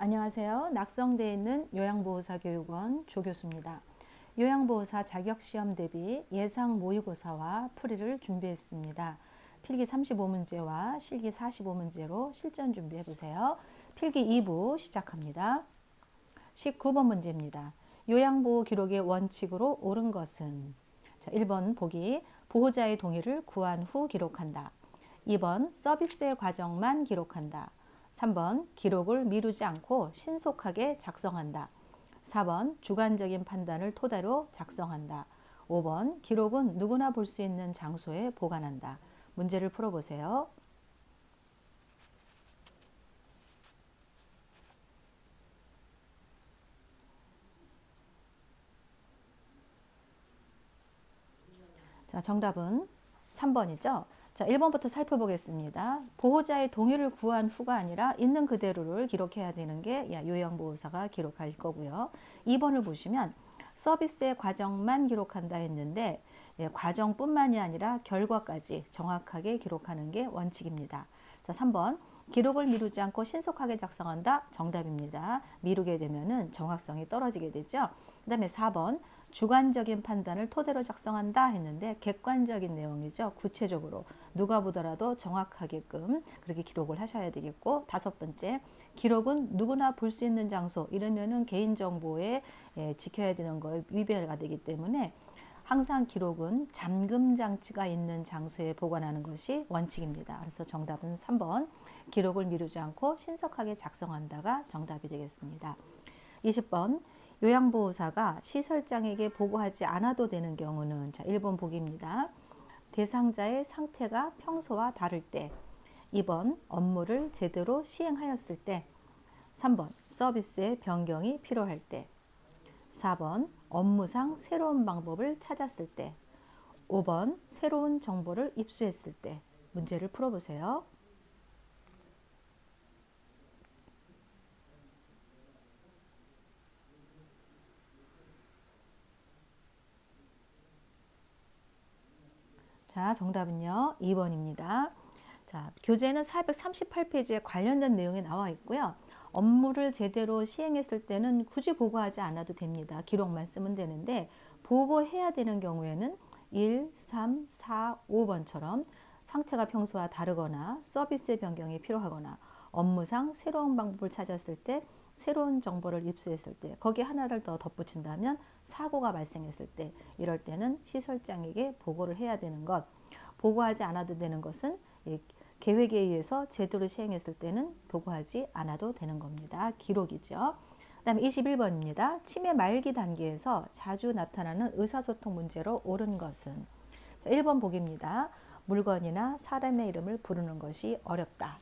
안녕하세요. 낙성대에 있는 요양보호사교육원 조교수입니다. 요양보호사 자격시험 대비 예상 모의고사와 풀이를 준비했습니다. 필기 35문제와 실기 45문제로 실전 준비해보세요. 필기 2부 시작합니다. 19번 문제입니다. 요양보호 기록의 원칙으로 옳은 것은? 자, 1번 보기, 보호자의 동의를 구한 후 기록한다. 2번 서비스의 과정만 기록한다. 3번 기록을 미루지 않고 신속하게 작성한다. 4번 주관적인 판단을 토대로 작성한다. 5번 기록은 누구나 볼 수 있는 장소에 보관한다. 문제를 풀어보세요. 자, 정답은 3번이죠. 자, 1번부터 살펴보겠습니다. 보호자의 동의를 구한 후가 아니라 있는 그대로를 기록해야 되는 게 요양보호사가 기록할 거고요. 2번을 보시면 서비스의 과정만 기록한다 했는데 과정뿐만이 아니라 결과까지 정확하게 기록하는 게 원칙입니다. 자, 3번 기록을 미루지 않고 신속하게 작성한다. 정답입니다. 미루게 되면은 정확성이 떨어지게 되죠. 그 다음에 4번 주관적인 판단을 토대로 작성한다 했는데 객관적인 내용이죠. 구체적으로 누가 보더라도 정확하게끔 그렇게 기록을 하셔야 되겠고, 5번째 기록은 누구나 볼 수 있는 장소, 이러면은 개인정보에 지켜야 되는 거에 위배가 되기 때문에 항상 기록은 잠금 장치가 있는 장소에 보관하는 것이 원칙입니다. 그래서 정답은 3번 기록을 미루지 않고 신속하게 작성한다가 정답이 되겠습니다. 20번 요양보호사가 시설장에게 보고하지 않아도 되는 경우는, 자, 1번 보기입니다. 대상자의 상태가 평소와 다를 때, 2번 업무를 제대로 시행하였을 때, 3번 서비스의 변경이 필요할 때, 4번 업무상 새로운 방법을 찾았을 때, 5번 새로운 정보를 입수했을 때. 문제를 풀어보세요. 자, 정답은요 2번입니다. 자, 교재는 438페이지에 관련된 내용이 나와 있고요. 업무를 제대로 시행했을 때는 굳이 보고하지 않아도 됩니다. 기록만 쓰면 되는데, 보고해야 되는 경우에는 1, 3, 4, 5번처럼 상태가 평소와 다르거나 서비스의 변경이 필요하거나 업무상 새로운 방법을 찾았을 때, 새로운 정보를 입수했을 때, 거기에 하나를 더 덧붙인다면 사고가 발생했을 때, 이럴 때는 시설장에게 보고를 해야 되는 것. 보고하지 않아도 되는 것은 계획에 의해서 제대로 시행했을 때는 보고하지 않아도 되는 겁니다. 기록이죠. 그 다음에 21번입니다. 치매 말기 단계에서 자주 나타나는 의사소통 문제로 옳은 것은? 자, 1번 보기입니다. 물건이나 사람의 이름을 부르는 것이 어렵다.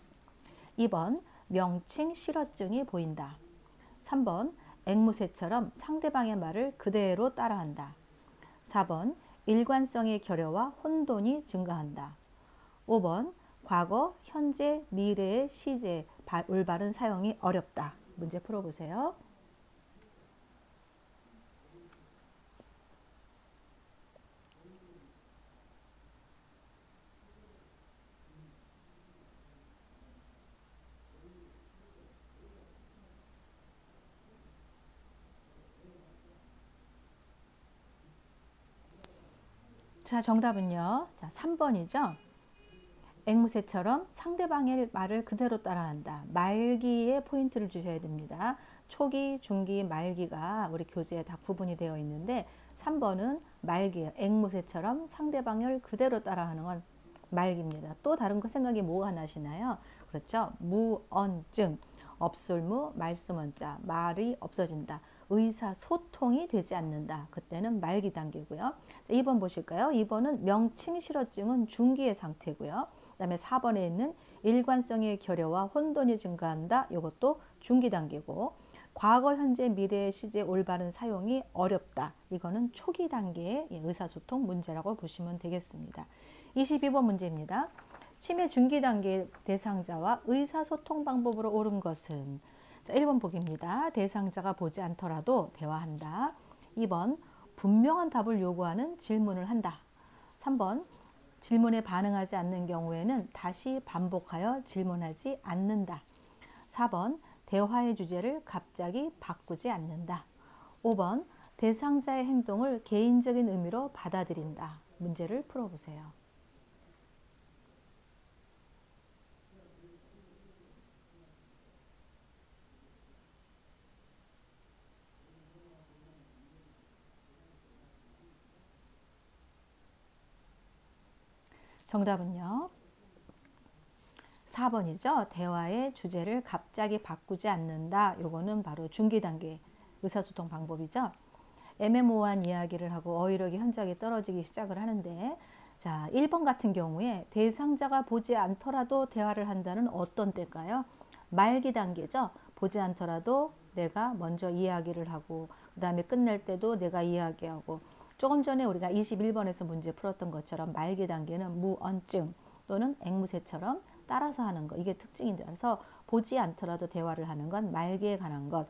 2번 명칭 실어증이 보인다. 3번 앵무새처럼 상대방의 말을 그대로 따라한다. 4번 일관성의 결여와 혼돈이 증가한다. 5번 과거, 현재, 미래의 시제 올바른 사용이 어렵다. 문제 풀어보세요. 자, 정답은요. 자, 3번이죠. 앵무새처럼 상대방의 말을 그대로 따라한다. 말기에 포인트를 주셔야 됩니다. 초기, 중기, 말기가 우리 교재에 다 구분이 되어 있는데 3번은 말기예요. 앵무새처럼 상대방을 그대로 따라하는 건 말기입니다. 또 다른 거 생각이 뭐가 나시나요? 그렇죠. 무언증, 없을무, 말씀원자, 말이 없어진다. 의사소통이 되지 않는다. 그때는 말기 단계고요. 자, 2번 보실까요? 2번은 명칭 실어증은 중기의 상태고요. 그 다음에 4번에 있는 일관성의 결여와 혼돈이 증가한다. 이것도 중기 단계고, 과거, 현재, 미래의 시제 올바른 사용이 어렵다. 이거는 초기 단계의 의사소통 문제라고 보시면 되겠습니다. 22번 문제입니다. 치매 중기 단계 대상자와 의사소통 방법으로 옳은 것은? 자, 1번 보기입니다. 대상자가 보지 않더라도 대화한다. 2번 분명한 답을 요구하는 질문을 한다. 3번 질문에 반응하지 않는 경우에는 다시 반복하여 질문하지 않는다. 4번 대화의 주제를 갑자기 바꾸지 않는다. 5번 대상자의 행동을 개인적인 의미로 받아들인다. 문제를 풀어보세요. 정답은요. 4번이죠. 대화의 주제를 갑자기 바꾸지 않는다. 요거는 바로 중기 단계 의사소통 방법이죠. 애매모호한 이야기를 하고 어휘력이 현저하게 떨어지기 시작을 하는데, 자, 1번 같은 경우에 대상자가 보지 않더라도 대화를 한다는 어떤 때일까요? 말기 단계죠. 보지 않더라도 내가 먼저 이야기를 하고 그 다음에 끝낼 때도 내가 이야기하고, 조금 전에 우리가 21번에서 문제 풀었던 것처럼 말기 단계는 무언증 또는 앵무새처럼 따라서 하는 것, 이게 특징인데, 그래서 보지 않더라도 대화를 하는 건 말기에 관한 것.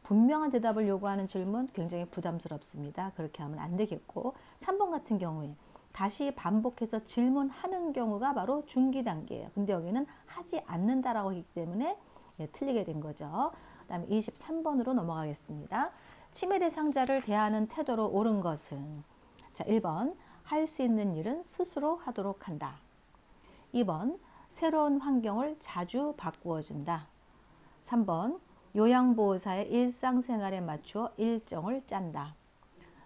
분명한 대답을 요구하는 질문 굉장히 부담스럽습니다. 그렇게 하면 안 되겠고, 3번 같은 경우에 다시 반복해서 질문하는 경우가 바로 중기 단계예요. 근데 여기는 하지 않는다라고 하기 때문에 틀리게 된 거죠. 그 다음에 23번으로 넘어가겠습니다. 침해 대상자를 대하는 태도로 옳은 것은, 자, 1번 할 수 있는 일은 스스로 하도록 한다. 2번 새로운 환경을 자주 바꾸어 준다. 3번 요양보호사의 일상생활에 맞추어 일정을 짠다.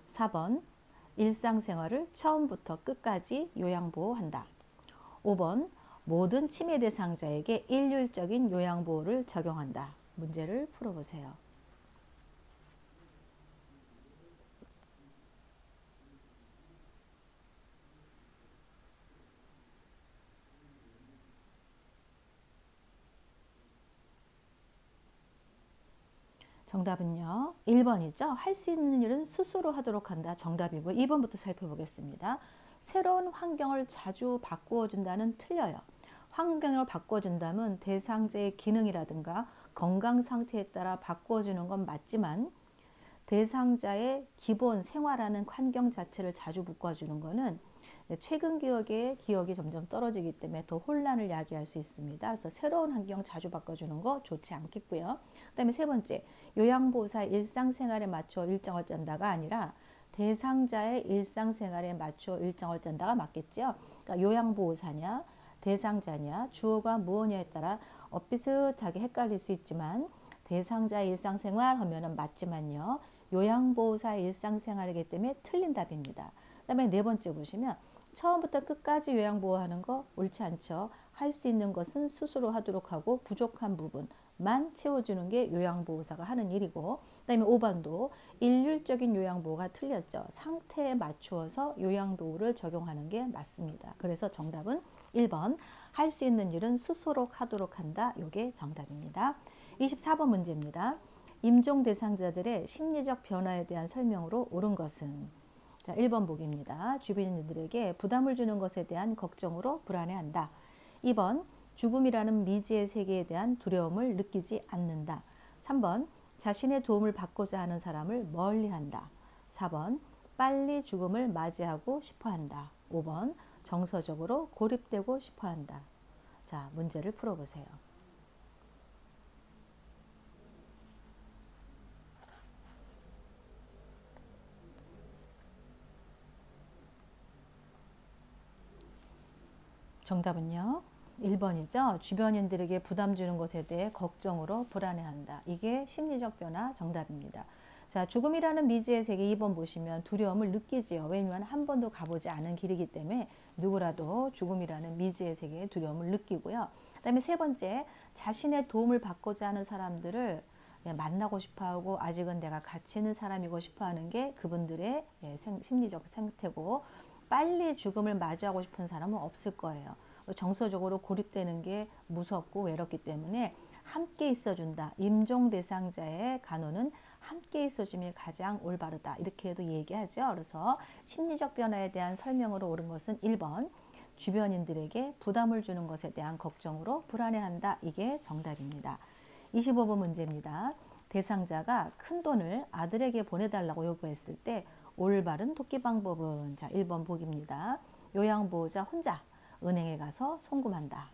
4번 일상생활을 처음부터 끝까지 요양보호한다. 5번 모든 침해 대상자에게 일률적인 요양보호를 적용한다. 문제를 풀어보세요. 정답은요. 1번이죠. 할 수 있는 일은 스스로 하도록 한다. 정답이고, 2번부터 살펴보겠습니다. 새로운 환경을 자주 바꾸어 준다는 틀려요. 환경을 바꿔준다면 대상자의 기능이라든가 건강 상태에 따라 바꿔주는 건 맞지만, 대상자의 기본 생활하는 환경 자체를 자주 바꿔주는 거는 최근 기억이 점점 떨어지기 때문에 더 혼란을 야기할 수 있습니다. 그래서 새로운 환경 자주 바꿔주는 거 좋지 않겠고요. 그 다음에 세 번째, 요양보호사 일상생활에 맞춰 일정을 짠다가 아니라 대상자의 일상생활에 맞춰 일정을 짠다가 맞겠죠. 그러니까 요양보호사냐 대상자냐 주어가 무엇냐에 따라 비슷하게 헷갈릴 수 있지만, 대상자의 일상생활 하면은 맞지만요, 요양보호사의 일상생활이기 때문에 틀린 답입니다. 그 다음에 네 번째 보시면 처음부터 끝까지 요양보호하는 거 옳지 않죠. 할 수 있는 것은 스스로 하도록 하고 부족한 부분만 채워주는 게 요양보호사가 하는 일이고, 그 다음에 5번도 일률적인 요양보호가 틀렸죠. 상태에 맞추어서 요양도우를 적용하는 게 맞습니다. 그래서 정답은 1번 할 수 있는 일은 스스로 하도록 한다. 이게 정답입니다. 24번 문제입니다. 임종 대상자들의 심리적 변화에 대한 설명으로 옳은 것은, 자, 1번 보기입니다. 주변인들에게 부담을 주는 것에 대한 걱정으로 불안해한다. 2번 죽음이라는 미지의 세계에 대한 두려움을 느끼지 않는다. 3번 자신의 도움을 받고자 하는 사람을 멀리한다. 4번 빨리 죽음을 맞이하고 싶어한다. 5번 정서적으로 고립되고 싶어한다. 자, 문제를 풀어보세요. 정답은요. 1번이죠. 주변인들에게 부담 주는 것에 대해 걱정으로 불안해한다. 이게 심리적 변화 정답입니다. 자, 죽음이라는 미지의 세계 2번 보시면 두려움을 느끼지요. 왜냐하면 한 번도 가보지 않은 길이기 때문에 누구라도 죽음이라는 미지의 세계에 두려움을 느끼고요. 그 다음에 세 번째, 자신의 도움을 받고자 하는 사람들을 만나고 싶어하고 아직은 내가 가치 있는 사람이고 싶어하는 게 그분들의 심리적 상태고, 빨리 죽음을 마주하고 싶은 사람은 없을 거예요. 정서적으로 고립되는 게 무섭고 외롭기 때문에 함께 있어준다. 임종 대상자의 간호는 함께 있어줌이 가장 올바르다. 이렇게도 얘기하죠. 그래서 심리적 변화에 대한 설명으로 옳은 것은 1번 주변인들에게 부담을 주는 것에 대한 걱정으로 불안해한다. 이게 정답입니다. 25번 문제입니다. 대상자가 큰 돈을 아들에게 보내달라고 요구했을 때 올바른 돕기 방법은, 자, 1번 보기입니다. 요양보호자 혼자 은행에 가서 송금한다.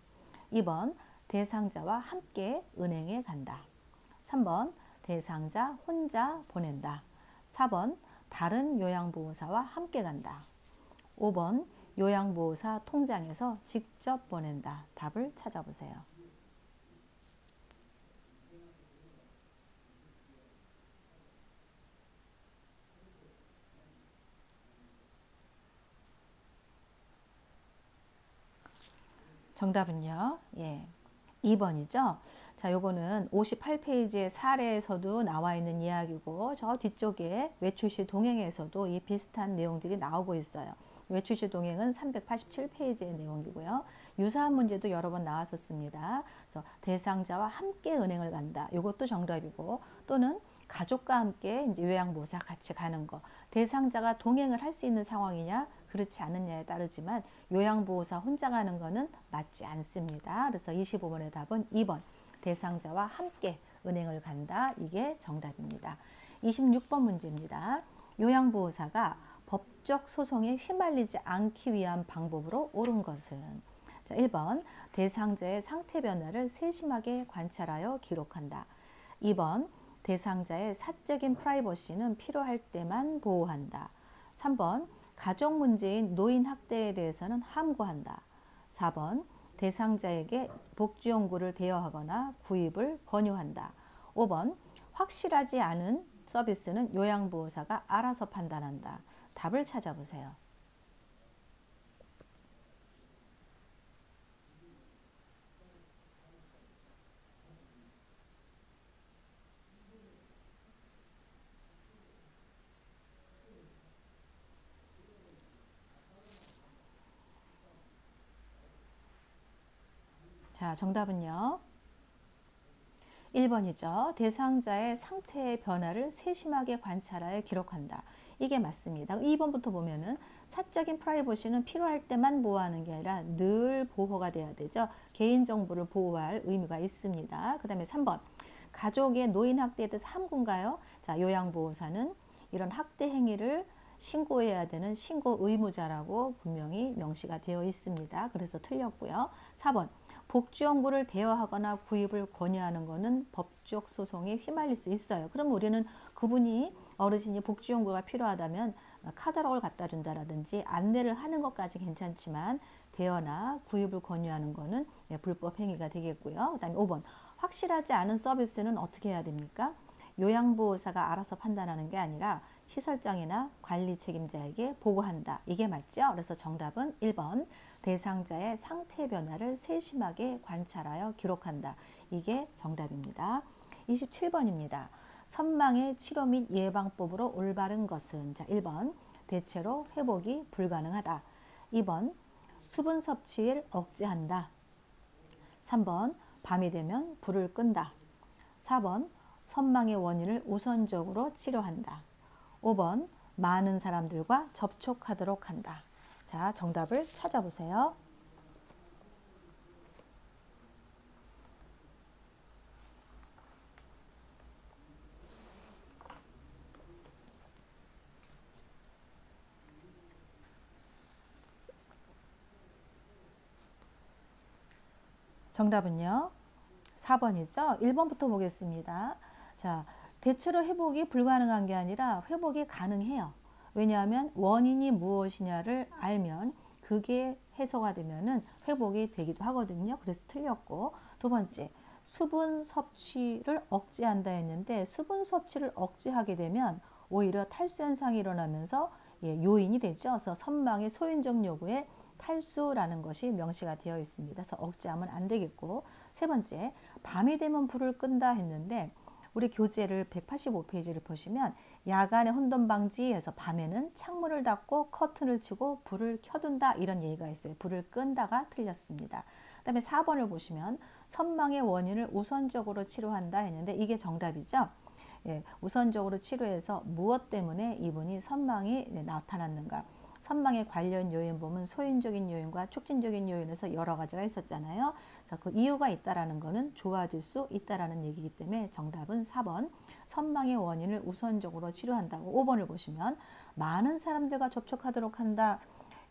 2번 대상자와 함께 은행에 간다. 3번 대상자 혼자 보낸다. 4번 다른 요양보호사와 함께 간다. 5번 요양보호사 통장에서 직접 보낸다. 답을 찾아보세요. 정답은요. 2번이죠. 자, 요거는 58페이지의 사례에서도 나와 있는 이야기고 저 뒤쪽에 외출시 동행에서도 이 비슷한 내용들이 나오고 있어요. 외출시 동행은 387페이지의 내용이고요. 유사한 문제도 여러 번 나왔었습니다. 그래서 대상자와 함께 은행을 간다. 이것도 정답이고 또는 가족과 함께 이제 요양보호사 같이 가는 거. 대상자가 동행을 할 수 있는 상황이냐 그렇지 않느냐에 따르지만 요양보호사 혼자 가는 거는 맞지 않습니다. 그래서 25번의 답은 2번 대상자와 함께 은행을 간다. 이게 정답입니다. 26번 문제입니다. 요양보호사가 법적 소송에 휘말리지 않기 위한 방법으로 옳은 것은? 자, 1번 대상자의 상태 변화를 세심하게 관찰하여 기록한다. 2번 대상자의 사적인 프라이버시는 필요할 때만 보호한다. 3번 가족 문제인 노인 학대에 대해서는 함구한다. 4번 대상자에게 복지용구를 대여하거나 구입을 권유한다. 5번 확실하지 않은 서비스는 요양보호사가 알아서 판단한다. 답을 찾아보세요. 자, 정답은요. 1번이죠. 대상자의 상태의 변화를 세심하게 관찰하여 기록한다. 이게 맞습니다. 2번부터 보면은 사적인 프라이버시는 필요할 때만 보호하는 게 아니라 늘 보호가 돼야 되죠. 개인정보를 보호할 의미가 있습니다. 그 다음에 3번 가족의 노인 학대에 대해서 함구인가요? 자, 요양보호사는 이런 학대 행위를 신고해야 되는 신고 의무자라고 분명히 명시가 되어 있습니다. 그래서 틀렸고요. 4번 복지용구를 대여하거나 구입을 권유하는 것은 법적 소송에 휘말릴 수 있어요. 그럼 우리는 그분이 어르신이 복지용구가 필요하다면 카탈로그를 갖다 준다라든지 안내를 하는 것까지 괜찮지만 대여나 구입을 권유하는 것은 불법 행위가 되겠고요. 그 다음에 5번 확실하지 않은 서비스는 어떻게 해야 됩니까? 요양보호사가 알아서 판단하는 게 아니라 시설장이나 관리 책임자에게 보고한다. 이게 맞죠? 그래서 정답은 1번 대상자의 상태 변화를 세심하게 관찰하여 기록한다. 이게 정답입니다. 27번입니다. 선망의 치료 및 예방법으로 올바른 것은? 자, 1번 대체로 회복이 불가능하다. 2번 수분 섭취를 억제한다. 3번 밤이 되면 불을 끈다. 4번 선망의 원인을 우선적으로 치료한다. 5번 많은 사람들과 접촉하도록 한다. 자, 정답을 찾아보세요. 정답은요. 4번이죠. 1번부터 보겠습니다. 자, 대체로 회복이 불가능한 게 아니라 회복이 가능해요. 왜냐하면 원인이 무엇이냐를 알면 그게 해소가 되면은 회복이 되기도 하거든요. 그래서 틀렸고, 두 번째 수분 섭취를 억제한다 했는데 수분 섭취를 억제하게 되면 오히려 탈수 현상이 일어나면서 요인이 되죠. 그래서 선망의 소인적 요구에 탈수라는 것이 명시가 되어 있습니다. 그래서 억제하면 안 되겠고, 세 번째 밤이 되면 불을 끈다 했는데 우리 교재를 185페이지를 보시면 야간에 혼돈 방지해서 밤에는 창문을 닫고 커튼을 치고 불을 켜둔다 이런 얘기가 있어요. 불을 끈다가 틀렸습니다. 그 다음에 4번을 보시면 선망의 원인을 우선적으로 치료한다 했는데 이게 정답이죠. 우선적으로 치료해서 무엇 때문에 이분이 선망이 나타났는가. 선망의 관련 요인 보면 소인적인 요인과 촉진적인 요인에서 여러 가지가 있었잖아요. 그래서 그 이유가 있다라는 것은 좋아질 수 있다라는 얘기이기 때문에 정답은 4번 선망의 원인을 우선적으로 치료한다고. 5번을 보시면 많은 사람들과 접촉하도록 한다.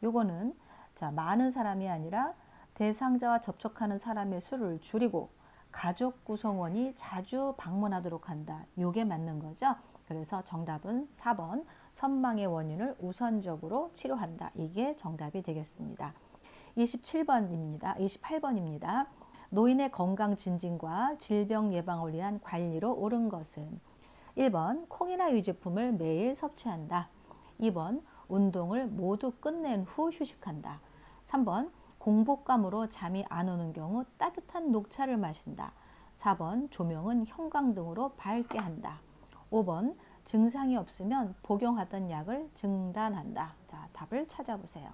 요거는 자, 많은 사람이 아니라 대상자와 접촉하는 사람의 수를 줄이고 가족 구성원이 자주 방문하도록 한다. 요게 맞는 거죠. 그래서 정답은 4번 선망의 원인을 우선적으로 치료한다. 이게 정답이 되겠습니다. 28번입니다. 노인의 건강 증진과 질병 예방을 위한 관리로 옳은 것은 1번 콩이나 유제품을 매일 섭취한다. 2번 운동을 모두 끝낸 후 휴식한다. 3번 공복감으로 잠이 안 오는 경우 따뜻한 녹차를 마신다. 4번 조명은 형광등으로 밝게 한다. 5번 증상이 없으면 복용하던 약을 중단한다. 자, 답을 찾아보세요.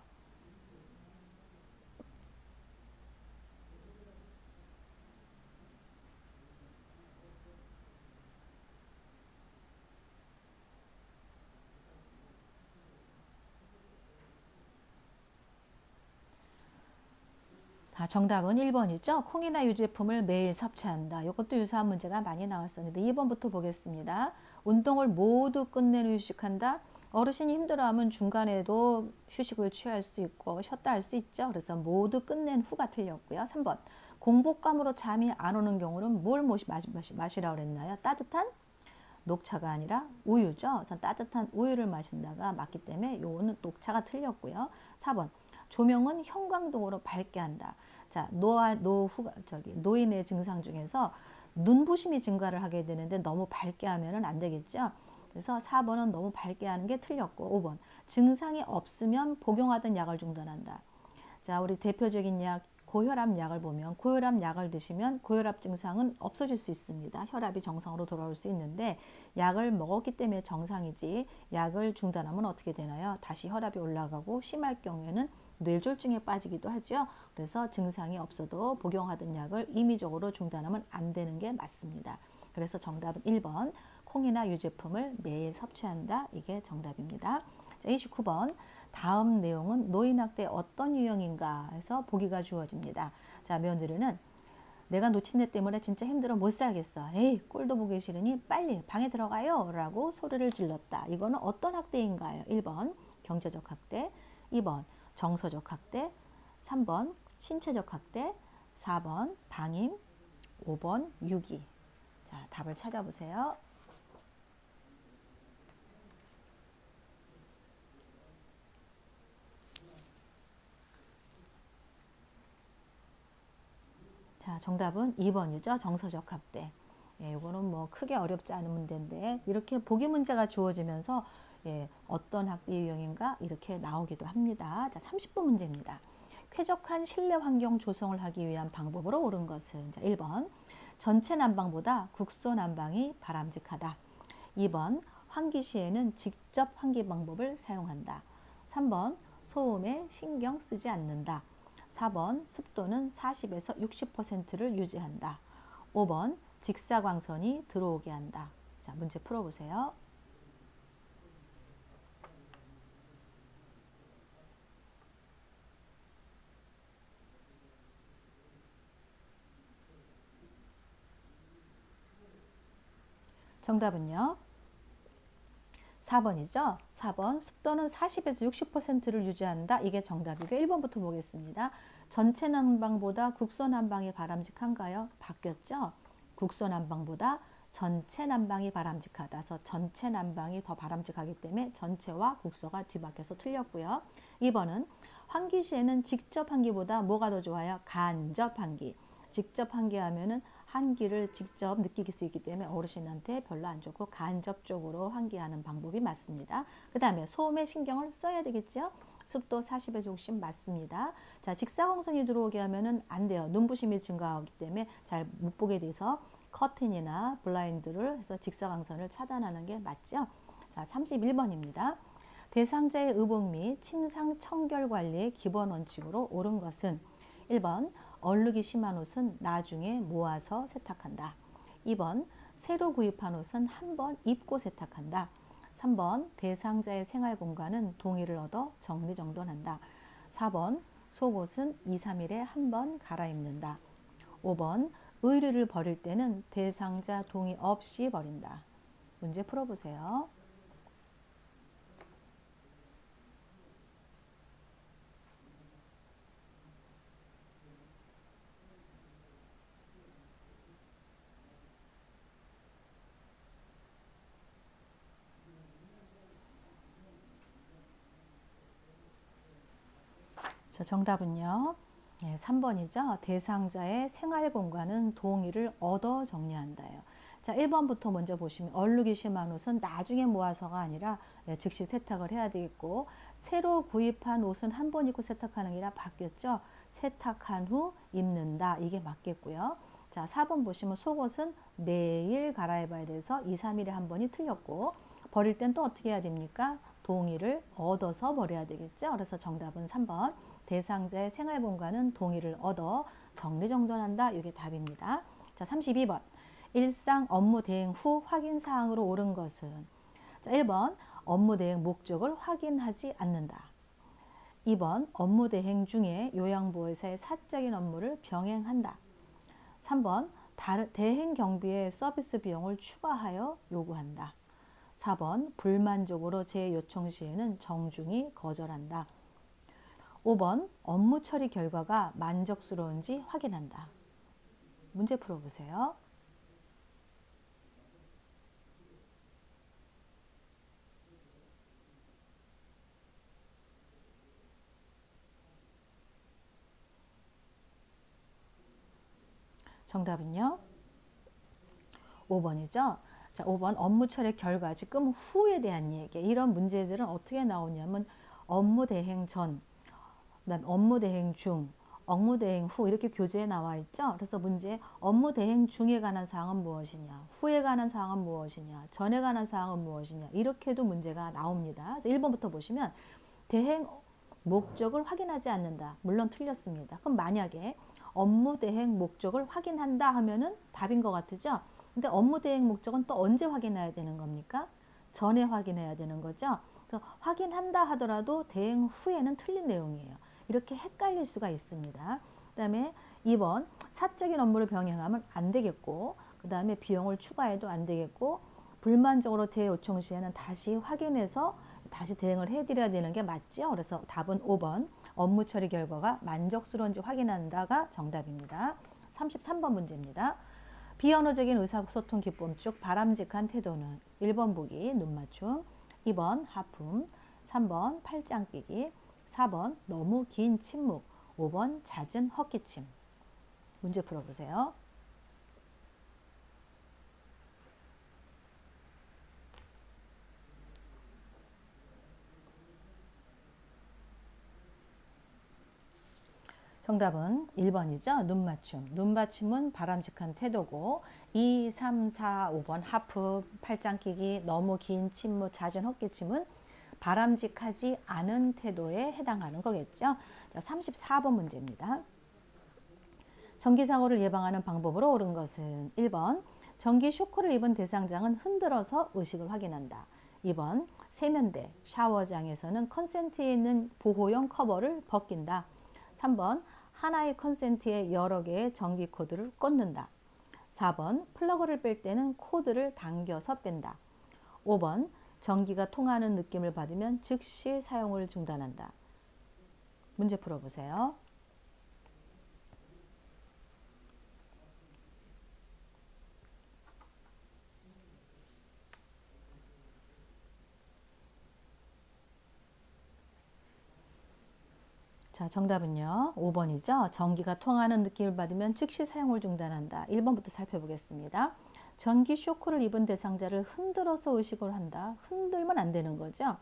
정답은 1번이죠. 콩이나 유제품을 매일 섭취한다. 이것도 유사한 문제가 많이 나왔었는데 2번부터 보겠습니다. 운동을 모두 끝낸 후 휴식한다. 어르신이 힘들어하면 중간에도 휴식을 취할 수 있고 쉬었다 할 수 있죠. 그래서 모두 끝낸 후가 틀렸고요. 3번 공복감으로 잠이 안 오는 경우는 뭘 마시라고 그랬나요? 따뜻한 녹차가 아니라 우유죠. 따뜻한 우유를 마신다가 맞기 때문에 요거는 녹차가 틀렸고요. 4번 조명은 형광등으로 밝게 한다. 자, 노인의 증상 중에서 눈부심이 증가를 하게 되는데 너무 밝게 하면은 안 되겠죠. 그래서 4번은 너무 밝게 하는 게 틀렸고 5번 증상이 없으면 복용하던 약을 중단한다. 자, 우리 대표적인 약 고혈압 약을 보면 고혈압 약을 드시면 고혈압 증상은 없어질 수 있습니다. 혈압이 정상으로 돌아올 수 있는데 약을 먹었기 때문에 정상이지 약을 중단하면 어떻게 되나요? 다시 혈압이 올라가고 심할 경우에는 뇌졸중에 빠지기도 하죠. 그래서 증상이 없어도 복용하던 약을 임의적으로 중단하면 안 되는 게 맞습니다. 그래서 정답은 1번 콩이나 유제품을 매일 섭취한다. 이게 정답입니다. 자, 29번 다음 내용은 노인학대 어떤 유형인가 해서 보기가 주어집니다. 자, 며느리는 내가 놓친 애 때문에 진짜 힘들어 못 살겠어. 에이, 꼴도 보기 싫으니 빨리 방에 들어가요 라고 소리를 질렀다. 이거는 어떤 학대인가요? 1번 경제적 학대, 2번 정서적 학대, 3번 신체적 학대, 4번 방임, 5번 유기. 자, 답을 찾아보세요. 자, 정답은 2번이죠. 정서적 학대. 예, 이거는 뭐 크게 어렵지 않은 문제인데 이렇게 보기 문제가 주어지면서 예, 어떤 학대 유형인가 이렇게 나오기도 합니다. 자, 30번 문제입니다. 쾌적한 실내 환경 조성을 하기 위한 방법으로 옳은 것은 자, 1번 전체 난방보다 국소 난방이 바람직하다. 2번 환기 시에는 직접 환기 방법을 사용한다. 3번 소음에 신경 쓰지 않는다. 4번 습도는 40에서 60%를 유지한다. 5번 직사광선이 들어오게 한다. 자, 문제 풀어보세요. 정답은요. 4번이죠. 4번 습도는 40에서 60%를 유지한다. 이게 정답이고 1번부터 보겠습니다. 전체 난방보다 국소 난방이 바람직한가요? 바뀌었죠. 국소 난방보다 전체 난방이 바람직하다. 그래서 전체 난방이 더 바람직하기 때문에 전체와 국소가 뒤바뀌어서 틀렸고요. 2번은 환기 시에는 직접 환기보다 뭐가 더 좋아요? 간접 환기. 직접 환기하면은 환기를 직접 느낄 수 있기 때문에 어르신한테 별로 안 좋고 간접적으로 환기하는 방법이 맞습니다. 그 다음에 소음에 신경을 써야 되겠죠. 습도 40에서 60 맞습니다. 자, 직사광선이 들어오게 하면은 안 돼요. 눈부심이 증가하기 때문에 잘 못 보게 돼서 커튼이나 블라인드를 해서 직사광선을 차단하는 게 맞죠. 자, 31번입니다. 대상자의 의복 및 침상 청결 관리의 기본 원칙으로 옳은 것은 1번 얼룩이 심한 옷은 나중에 모아서 세탁한다. 2번 새로 구입한 옷은 한 번 입고 세탁한다. 3번 대상자의 생활 공간은 동의를 얻어 정리정돈한다. 4번 속옷은 2, 3일에 한 번 갈아입는다. 5번 의류를 버릴 때는 대상자 동의 없이 버린다. 문제 풀어보세요. 자, 정답은요. 3번이죠. 대상자의 생활 공간은 동의를 얻어 정리한다요. 자, 1번부터 먼저 보시면 얼룩이 심한 옷은 나중에 모아서가 아니라 즉시 세탁을 해야 되겠고, 새로 구입한 옷은 한 번 입고 세탁하는 게 아니라 바뀌었죠. 세탁한 후 입는다. 이게 맞겠고요. 자, 4번 보시면 속옷은 매일 갈아입어야 돼서 2, 3일에 한 번이 틀렸고, 버릴 땐 또 어떻게 해야 됩니까? 동의를 얻어서 버려야 되겠죠. 그래서 정답은 3번. 대상자의 생활 공간은 동의를 얻어 정리정돈한다. 이게 답입니다. 자, 32번. 일상 업무 대행 후 확인 사항으로 옳은 것은? 자, 1번 업무 대행 목적을 확인하지 않는다. 2번 업무 대행 중에 요양보호사의 사적인 업무를 병행한다. 3번 대행 경비의 서비스 비용을 추가하여 요구한다. 4번 불만족으로 재요청 시에는 정중히 거절한다. 5번 업무 처리 결과가 만족스러운지 확인한다. 문제 풀어보세요. 정답은요. 5번이죠. 자, 5번 업무 처리 결과, 지금 후에 대한 얘기. 이런 문제들은 어떻게 나오냐면 업무 대행 전, 그다음 업무 대행 중, 업무 대행 후 이렇게 교재에 나와 있죠. 그래서 문제 업무 대행 중에 관한 사항은 무엇이냐, 후에 관한 사항은 무엇이냐, 전에 관한 사항은 무엇이냐, 이렇게도 문제가 나옵니다. 그래서 1번부터 보시면 대행 목적을 확인하지 않는다. 물론 틀렸습니다. 그럼 만약에 업무 대행 목적을 확인한다 하면은 답인 것 같으죠. 근데 업무 대행 목적은 또 언제 확인해야 되는 겁니까? 전에 확인해야 되는 거죠. 그래서 확인한다 하더라도 대행 후에는 틀린 내용이에요. 이렇게 헷갈릴 수가 있습니다. 그 다음에 2번 사적인 업무를 병행하면 안 되겠고, 그 다음에 비용을 추가해도 안 되겠고, 불만족으로 대요청 시에는 다시 확인해서 다시 대응을 해드려야 되는 게 맞죠. 그래서 답은 5번 업무 처리 결과가 만족스러운지 확인한다가 정답입니다. 33번 문제입니다. 비언어적인 의사소통 기법 중 바람직한 태도는? 1번 보기 눈맞춤, 2번 하품, 3번 팔짱 끼기, 4번 너무 긴 침묵, 5번 잦은 헛기침. 문제 풀어보세요. 정답은 1번이죠. 눈맞춤. 눈맞춤은 바람직한 태도고, 2, 3, 4, 5번 하품, 팔짱 끼기, 너무 긴 침묵, 잦은 헛기침은 바람직하지 않은 태도에 해당하는 거겠죠. 자, 34번 문제입니다. 전기사고를 예방하는 방법으로 옳은 것은? 1번 전기 쇼크를 입은 대상자는 흔들어서 의식을 확인한다. 2번 세면대, 샤워장에서는 컨센트에 있는 보호용 커버를 벗긴다. 3번 하나의 컨센트에 여러 개의 전기 코드를 꽂는다. 4번 플러그를 뺄 때는 코드를 당겨서 뺀다. 5번 전기가 통하는 느낌을 받으면 즉시 사용을 중단한다. 문제 풀어보세요. 자, 정답은요. 5번이죠. 전기가 통하는 느낌을 받으면 즉시 사용을 중단한다. 1번부터 살펴보겠습니다. 전기 쇼크를 입은 대상자를 흔들어서 의식을 한다. 흔들면 안 되는 거죠.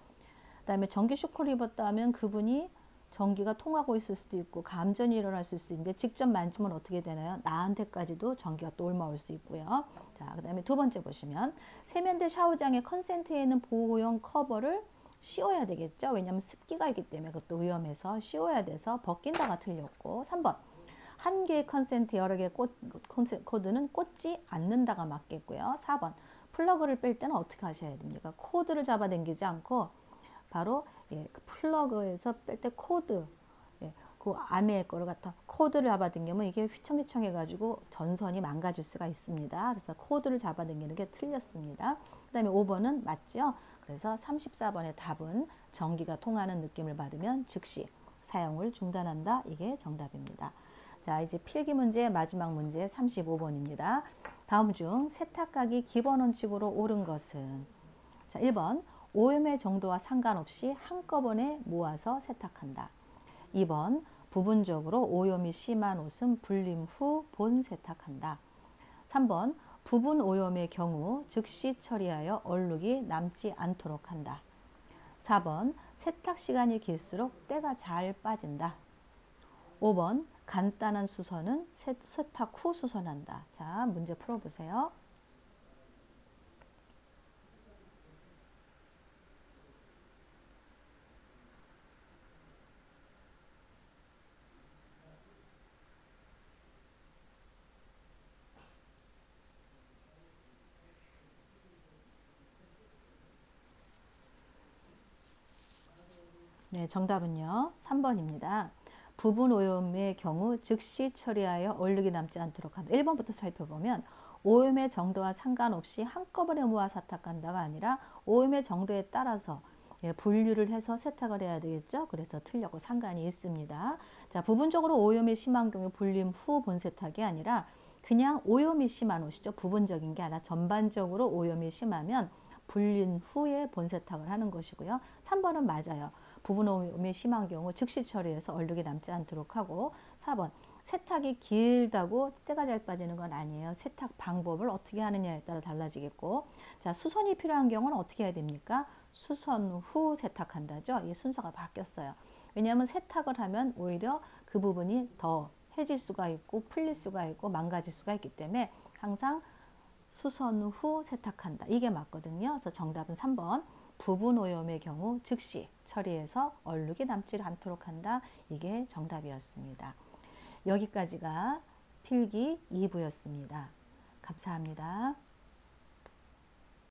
그 다음에 전기 쇼크를 입었다 하면 그분이 전기가 통하고 있을 수도 있고 감전이 일어났을 수 있는데 직접 만지면 어떻게 되나요? 나한테까지도 전기가 또 옮아올 수 있고요. 자, 그 다음에 두 번째 보시면 세면대 샤워장의 컨센트에 있는 보호용 커버를 씌워야 되겠죠. 왜냐하면 습기가 있기 때문에 그것도 위험해서 씌워야 돼서 벗긴다가 틀렸고, 3번 한 개의 컨센트 여러 개의 코드는 꽂지 않는다가 맞겠고요. 4번 플러그를 뺄 때는 어떻게 하셔야 됩니까? 코드를 잡아당기지 않고 바로 그 플러그에서 뺄 때 코드, 그 안에 거를 갖다 코드를 잡아당기면 이게 휘청휘청 해가지고 전선이 망가질 수가 있습니다. 그래서 코드를 잡아당기는 게 틀렸습니다. 그 다음에 5번은 맞죠? 그래서 34번의 답은 전기가 통하는 느낌을 받으면 즉시 사용을 중단한다. 이게 정답입니다. 자, 이제 필기 문제 마지막 문제 35번입니다. 다음 중 세탁하기 기본 원칙으로 옳은 것은? 자, 1번 오염의 정도와 상관없이 한꺼번에 모아서 세탁한다. 2번 부분적으로 오염이 심한 옷은 불림 후 본 세탁한다. 3번 부분 오염의 경우 즉시 처리하여 얼룩이 남지 않도록 한다. 4번 세탁 시간이 길수록 때가 잘 빠진다. 5번 간단한 수선은 세탁 후 수선한다. 자, 문제 풀어보세요. 네, 정답은요. 3번입니다. 부분 오염의 경우 즉시 처리하여 얼룩이 남지 않도록 한다. 1번부터 살펴보면 오염의 정도와 상관없이 한꺼번에 모아 세탁한다가 아니라 오염의 정도에 따라서 분류를 해서 세탁을 해야 되겠죠. 그래서 틀렸고 상관이 있습니다. 자, 부분적으로 오염이 심한 경우 불림 후 본세탁이 아니라 그냥 오염이 심한 옷이죠. 부분적인 게 아니라 전반적으로 오염이 심하면 불린 후에 본세탁을 하는 것이고요. 3번은 맞아요. 부분 오염이 심한 경우 즉시 처리해서 얼룩이 남지 않도록 하고, 4번 세탁이 길다고 때가 잘 빠지는 건 아니에요. 세탁 방법을 어떻게 하느냐에 따라 달라지겠고, 자, 수선이 필요한 경우는 어떻게 해야 됩니까? 수선 후 세탁한다죠. 이 순서가 바뀌었어요. 왜냐하면 세탁을 하면 오히려 그 부분이 더 해질 수가 있고 풀릴 수가 있고 망가질 수가 있기 때문에 항상 수선 후 세탁한다. 이게 맞거든요. 그래서 정답은 3번. 부분 오염의 경우 즉시 처리해서 얼룩이 남지 않도록 한다. 이게 정답이었습니다. 여기까지가 필기 2부였습니다. 감사합니다.